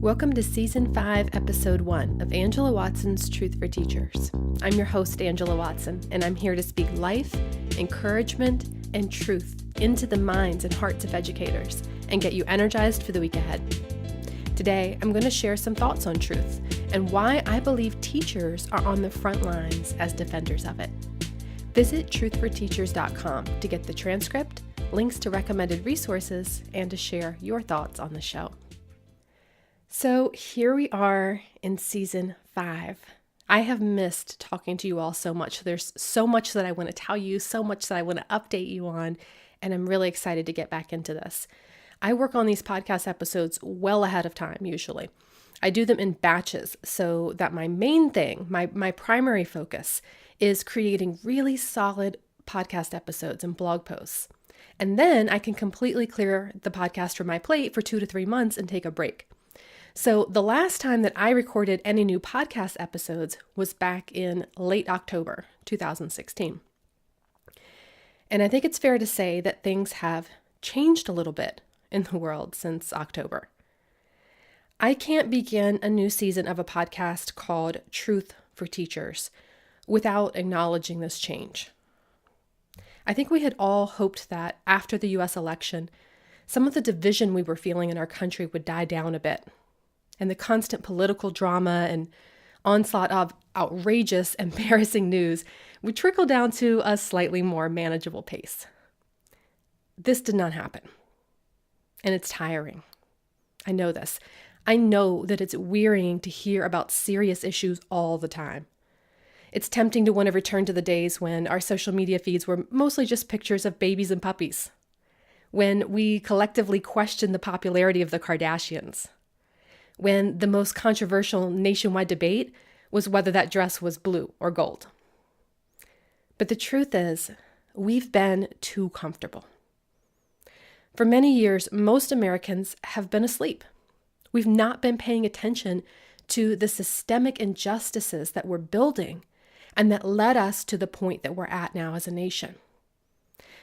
Welcome to Season 5, Episode 1 of Angela Watson's Truth for Teachers. I'm your host, Angela Watson, and I'm here to speak life, encouragement, and truth into the minds and hearts of educators and get you energized for the week ahead. Today, I'm going to share some thoughts on truth and why I believe teachers are on the front lines as defenders of it. Visit truthforteachers.com to get the transcript, links to recommended resources, and to share your thoughts on the show. So here we are in Season 5. I have missed talking to you all so much. There's so much that I want to tell you, so much that I want to update you on, and I'm really excited to get back into this. I work on these podcast episodes well ahead of time, usually. I do them in batches so that my main thing, my primary focus, is creating really solid podcast episodes and blog posts. And then I can completely clear the podcast from my plate for 2 to 3 months and take a break. So the last time that I recorded any new podcast episodes was back in late October 2016. And I think it's fair to say that things have changed a little bit in the world since October. I can't begin a new season of a podcast called Truth for Teachers without acknowledging this change. I think we had all hoped that after the U.S. election, some of the division we were feeling in our country would die down a bit, and the constant political drama and onslaught of outrageous, embarrassing news would trickle down to a slightly more manageable pace. This did not happen, and it's tiring. I know this. I know that it's wearying to hear about serious issues all the time. It's tempting to want to return to the days when our social media feeds were mostly just pictures of babies and puppies, when we collectively questioned the popularity of the Kardashians, when the most controversial nationwide debate was whether that dress was blue or gold. But the truth is, we've been too comfortable. For many years, most Americans have been asleep. We've not been paying attention to the systemic injustices that we're building and that led us to the point that we're at now as a nation.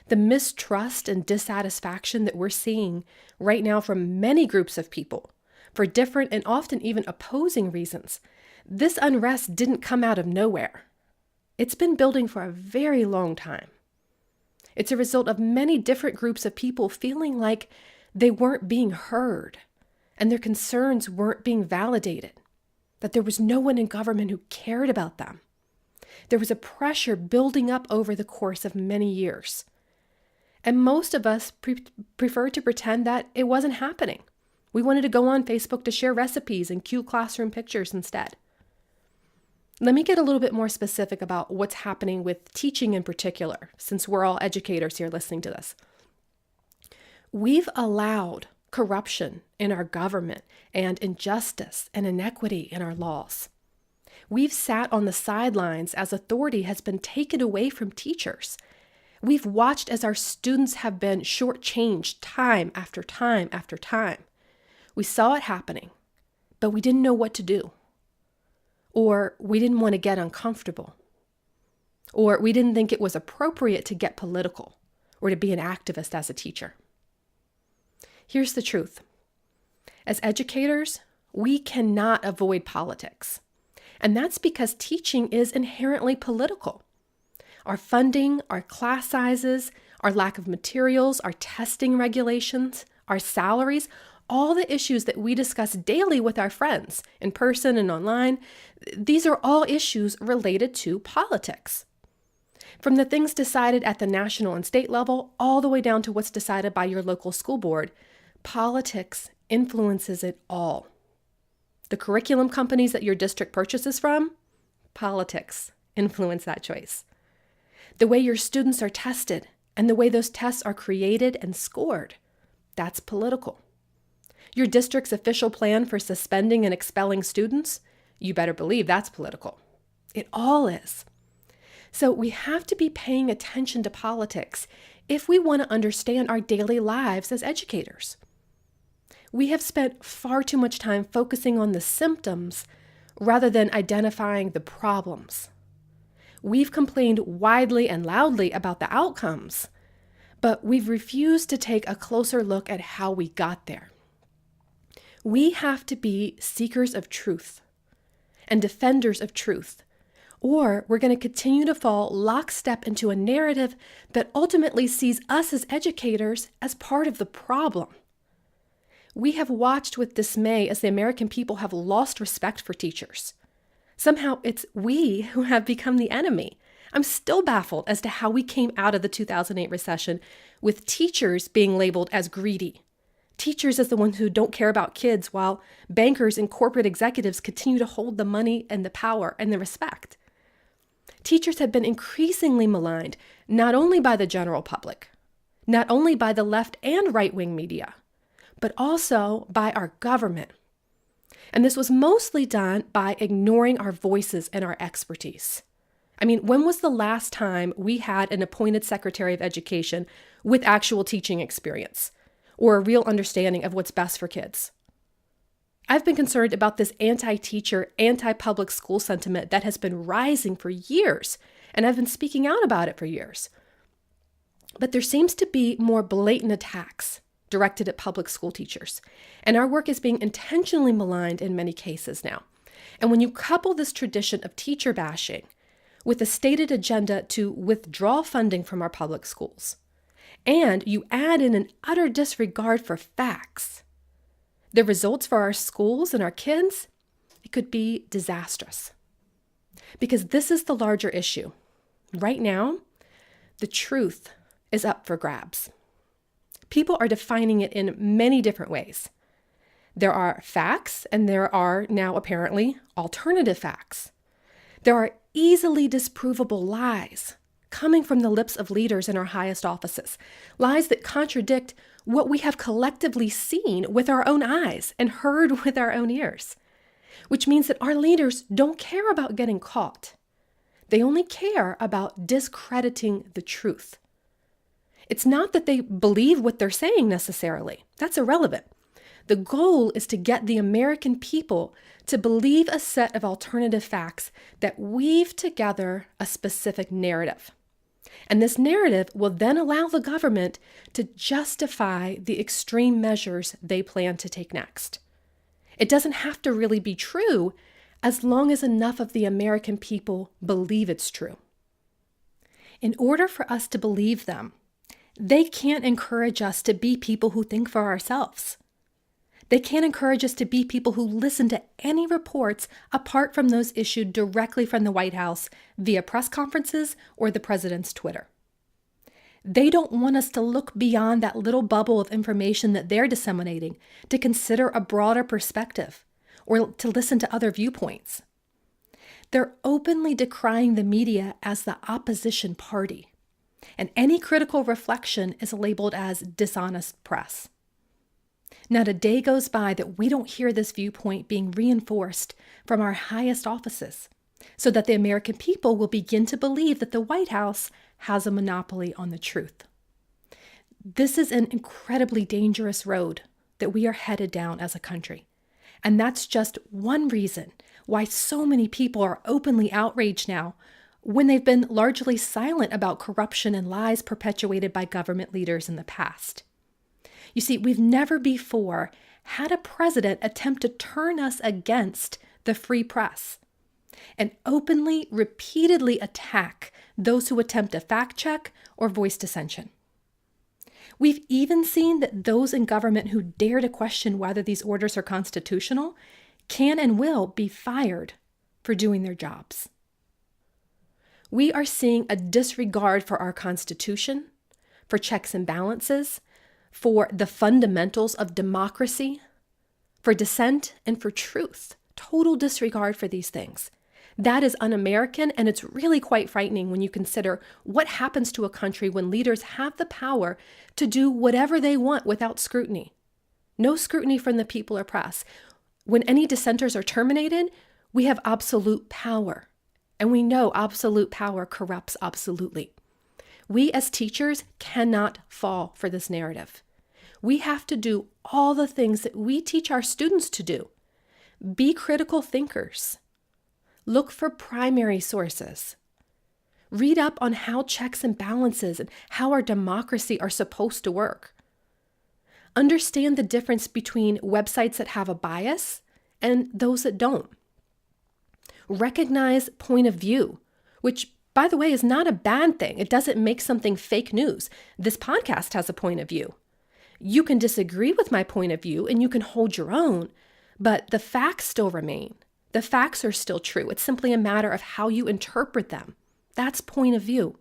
The mistrust and dissatisfaction that we're seeing right now from many groups of people, for different and often even opposing reasons, this unrest didn't come out of nowhere. It's been building for a very long time. It's a result of many different groups of people feeling like they weren't being heard and their concerns weren't being validated, that there was no one in government who cared about them. There was a pressure building up over the course of many years. And most of us preferred to pretend that it wasn't happening. We wanted to go on Facebook to share recipes and cute classroom pictures instead. Let me get a little bit more specific about what's happening with teaching in particular, since we're all educators here listening to this. We've allowed corruption in our government and injustice and inequity in our laws. We've sat on the sidelines as authority has been taken away from teachers. We've watched as our students have been shortchanged time after time after time. We saw it happening, but we didn't know what to do. Or we didn't want to get uncomfortable. Or we didn't think it was appropriate to get political or to be an activist as a teacher. Here's the truth. As educators, we cannot avoid politics. And that's because teaching is inherently political. Our funding, our class sizes, our lack of materials, our testing regulations, our salaries, all the issues that we discuss daily with our friends, in person and online, these are all issues related to politics. From the things decided at the national and state level, all the way down to what's decided by your local school board, politics influences it all. The curriculum companies that your district purchases from, politics influence that choice. The way your students are tested and the way those tests are created and scored, that's political. Your district's official plan for suspending and expelling students, you better believe that's political. It all is. So we have to be paying attention to politics if we want to understand our daily lives as educators. We have spent far too much time focusing on the symptoms rather than identifying the problems. We've complained widely and loudly about the outcomes, but we've refused to take a closer look at how we got there. We have to be seekers of truth and defenders of truth, or we're going to continue to fall lockstep into a narrative that ultimately sees us as educators as part of the problem. We have watched with dismay as the American people have lost respect for teachers. Somehow it's we who have become the enemy. I'm still baffled as to how we came out of the 2008 recession with teachers being labeled as greedy. Teachers as the ones who don't care about kids, while bankers and corporate executives continue to hold the money and the power and the respect. Teachers have been increasingly maligned, not only by the general public, not only by the left and right-wing media, but also by our government. And this was mostly done by ignoring our voices and our expertise. I mean, when was the last time we had an appointed Secretary of Education with actual teaching experience or a real understanding of what's best for kids? I've been concerned about this anti-teacher, anti-public school sentiment that has been rising for years, and I've been speaking out about it for years. But there seems to be more blatant attacks directed at public school teachers, and our work is being intentionally maligned in many cases now. And when you couple this tradition of teacher bashing with a stated agenda to withdraw funding from our public schools, and you add in an utter disregard for facts, the results for our schools and our kids, it could be disastrous. Because this is the larger issue. Right now, the truth is up for grabs. People are defining it in many different ways. There are facts, and there are now apparently alternative facts. There are easily disprovable lies coming from the lips of leaders in our highest offices, lies that contradict what we have collectively seen with our own eyes and heard with our own ears, which means that our leaders don't care about getting caught. They only care about discrediting the truth. It's not that they believe what they're saying necessarily. That's irrelevant. The goal is to get the American people to believe a set of alternative facts that weave together a specific narrative. And this narrative will then allow the government to justify the extreme measures they plan to take next. It doesn't have to really be true as long as enough of the American people believe it's true. In order for us to believe them, they can't encourage us to be people who think for ourselves. They can't encourage us to be people who listen to any reports apart from those issued directly from the White House via press conferences or the president's Twitter. They don't want us to look beyond that little bubble of information that they're disseminating to consider a broader perspective or to listen to other viewpoints. They're openly decrying the media as the opposition party, and any critical reflection is labeled as dishonest press. Not a day goes by that we don't hear this viewpoint being reinforced from our highest offices, so that the American people will begin to believe that the White House has a monopoly on the truth. This is an incredibly dangerous road that we are headed down as a country. And that's just one reason why so many people are openly outraged now when they've been largely silent about corruption and lies perpetuated by government leaders in the past. You see, we've never before had a president attempt to turn us against the free press and openly, repeatedly attack those who attempt to fact check or voice dissension. We've even seen that those in government who dare to question whether these orders are constitutional can and will be fired for doing their jobs. We are seeing a disregard for our Constitution, for checks and balances, for the fundamentals of democracy, for dissent, and for truth. Total disregard for these things. That is un-American, and it's really quite frightening when you consider what happens to a country when leaders have the power to do whatever they want without scrutiny. No scrutiny from the people or press. When any dissenters are terminated, we have absolute power. And we know absolute power corrupts absolutely. We as teachers cannot fall for this narrative. We have to do all the things that we teach our students to do. Be critical thinkers. Look for primary sources. Read up on how checks and balances and how our democracy are supposed to work. Understand the difference between websites that have a bias and those that don't. Recognize point of view, which, by the way, is not a bad thing. It doesn't make something fake news. This podcast has a point of view. You can disagree with my point of view and you can hold your own, but the facts still remain. The facts are still true. It's simply a matter of how you interpret them. That's point of view.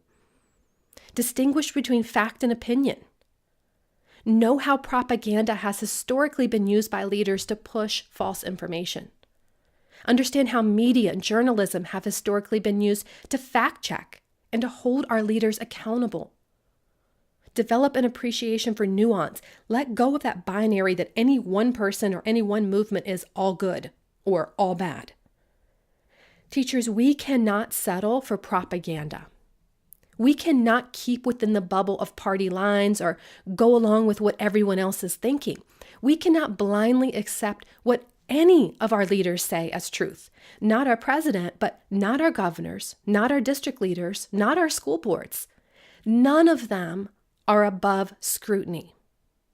Distinguish between fact and opinion. Know how propaganda has historically been used by leaders to push false information. Understand how media and journalism have historically been used to fact check and to hold our leaders accountable. Develop an appreciation for nuance. Let go of that binary that any one person or any one movement is all good or all bad. Teachers, we cannot settle for propaganda. We cannot keep within the bubble of party lines or go along with what everyone else is thinking. We cannot blindly accept what any of our leaders say as truth. Not our president, but not our governors, not our district leaders, not our school boards. None of them are above scrutiny.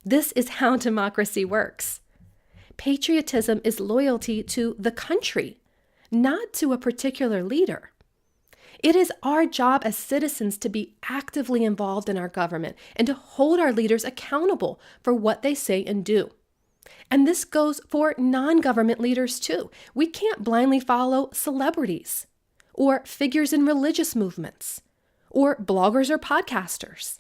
This is how democracy works. Patriotism is loyalty to the country, not to a particular leader. It is our job as citizens to be actively involved in our government and to hold our leaders accountable for what they say and do. And this goes for non-government leaders too. We can't blindly follow celebrities or figures in religious movements or bloggers or podcasters.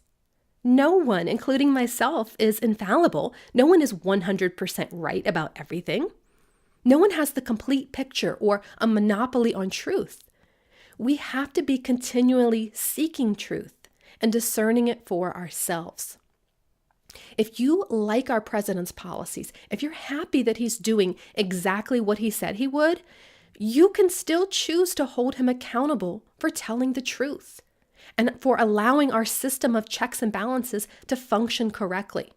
No one, including myself, is infallible. No one is 100% right about everything. No one has the complete picture or a monopoly on truth. We have to be continually seeking truth and discerning it for ourselves. If you like our president's policies, if you're happy that he's doing exactly what he said he would, you can still choose to hold him accountable for telling the truth and for allowing our system of checks and balances to function correctly.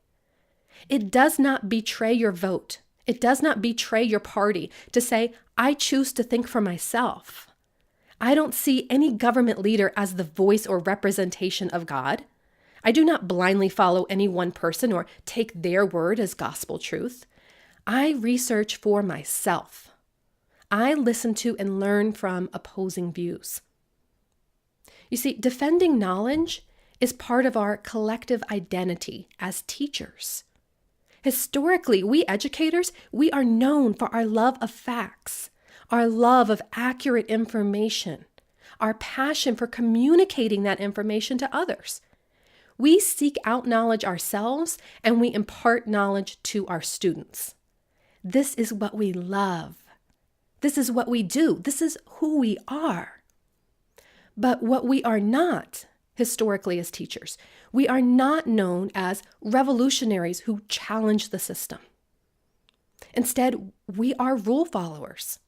It does not betray your vote. It does not betray your party to say, I choose to think for myself. I don't see any government leader as the voice or representation of God. I do not blindly follow any one person or take their word as gospel truth. I research for myself. I listen to and learn from opposing views. You see, defending knowledge is part of our collective identity as teachers. Historically, we educators, we are known for our love of facts, our love of accurate information, our passion for communicating that information to others. We seek out knowledge ourselves and we impart knowledge to our students. This is what we love. This is what we do. This is who we are. But what we are not, historically as teachers, we are not known as revolutionaries who challenge the system. Instead, we are rule followers.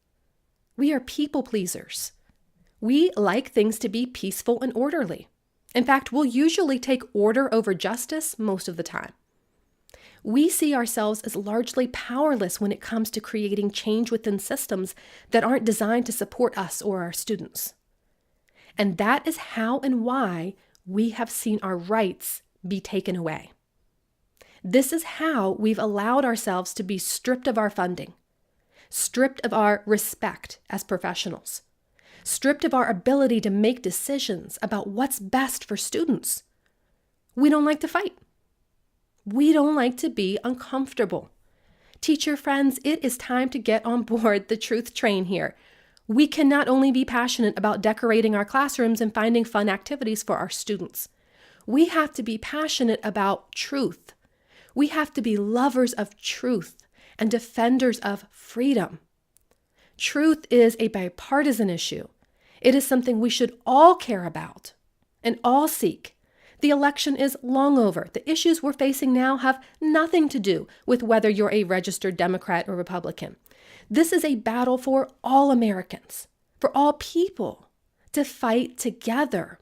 We are people pleasers. We like things to be peaceful and orderly. In fact, we'll usually take order over justice most of the time. We see ourselves as largely powerless when it comes to creating change within systems that aren't designed to support us or our students. And that is how and why we have seen our rights be taken away. This is how we've allowed ourselves to be stripped of our funding, stripped of our respect as professionals, stripped of our ability to make decisions about what's best for students. We don't like to fight. We don't like to be uncomfortable. Teacher friends, it is time to get on board the truth train here. We can not only be passionate about decorating our classrooms and finding fun activities for our students. We have to be passionate about truth. We have to be lovers of truth and defenders of freedom. Truth is a bipartisan issue. It is something we should all care about and all seek. The election is long over. The issues we're facing now have nothing to do with whether you're a registered Democrat or Republican. This is a battle for all Americans, for all people, to fight together.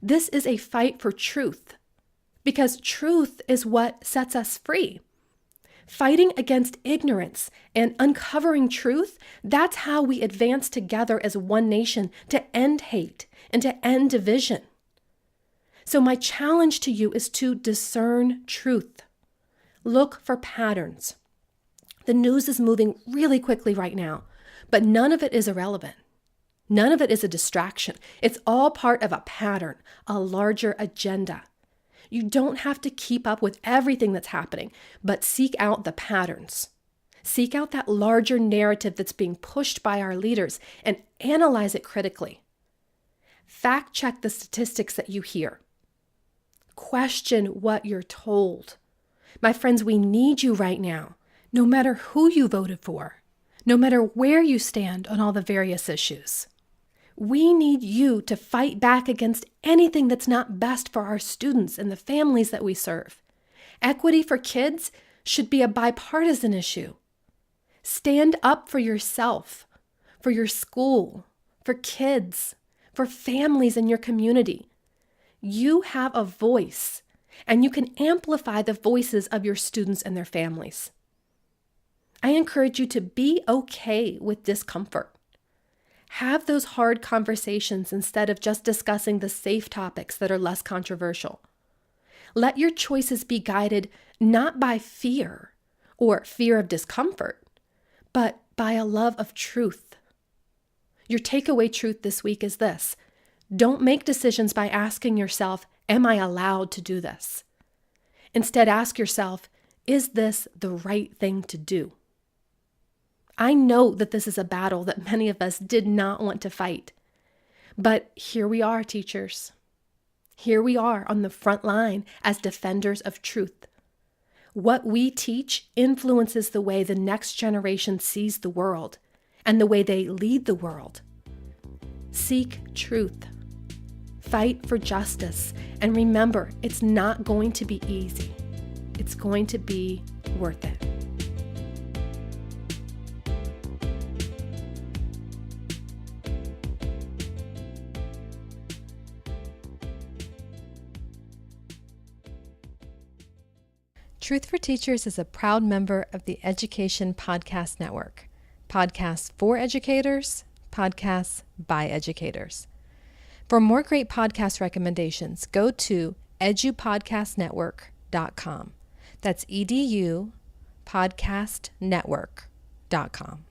This is a fight for truth, because truth is what sets us free. Fighting against ignorance and uncovering truth, that's how we advance together as one nation to end hate and to end division. So my challenge to you is to discern truth. Look for patterns. The news is moving really quickly right now, but none of it is irrelevant. None of it is a distraction. It's all part of a pattern, a larger agenda. You don't have to keep up with everything that's happening, but seek out the patterns. Seek out that larger narrative that's being pushed by our leaders and analyze it critically. Fact check the statistics that you hear. Question what you're told. My friends, we need you right now, no matter who you voted for, no matter where you stand on all the various issues. We need you to fight back against anything that's not best for our students and the families that we serve. Equity for kids should be a bipartisan issue. Stand up for yourself, for your school, for kids, for families in your community. You have a voice, and you can amplify the voices of your students and their families. I encourage you to be okay with discomfort. Have those hard conversations instead of just discussing the safe topics that are less controversial. Let your choices be guided not by fear or fear of discomfort, but by a love of truth. Your takeaway truth this week is this: don't make decisions by asking yourself, am I allowed to do this? Instead, ask yourself, is this the right thing to do? I know that this is a battle that many of us did not want to fight. But here we are, teachers. Here we are on the front line as defenders of truth. What we teach influences the way the next generation sees the world and the way they lead the world. Seek truth. Fight for justice. And remember, it's not going to be easy. It's going to be worth it. Truth for Teachers is a proud member of the Education Podcast Network. Podcasts for educators, podcasts by educators. For more great podcast recommendations, go to edupodcastnetwork.com. That's edupodcastnetwork.com.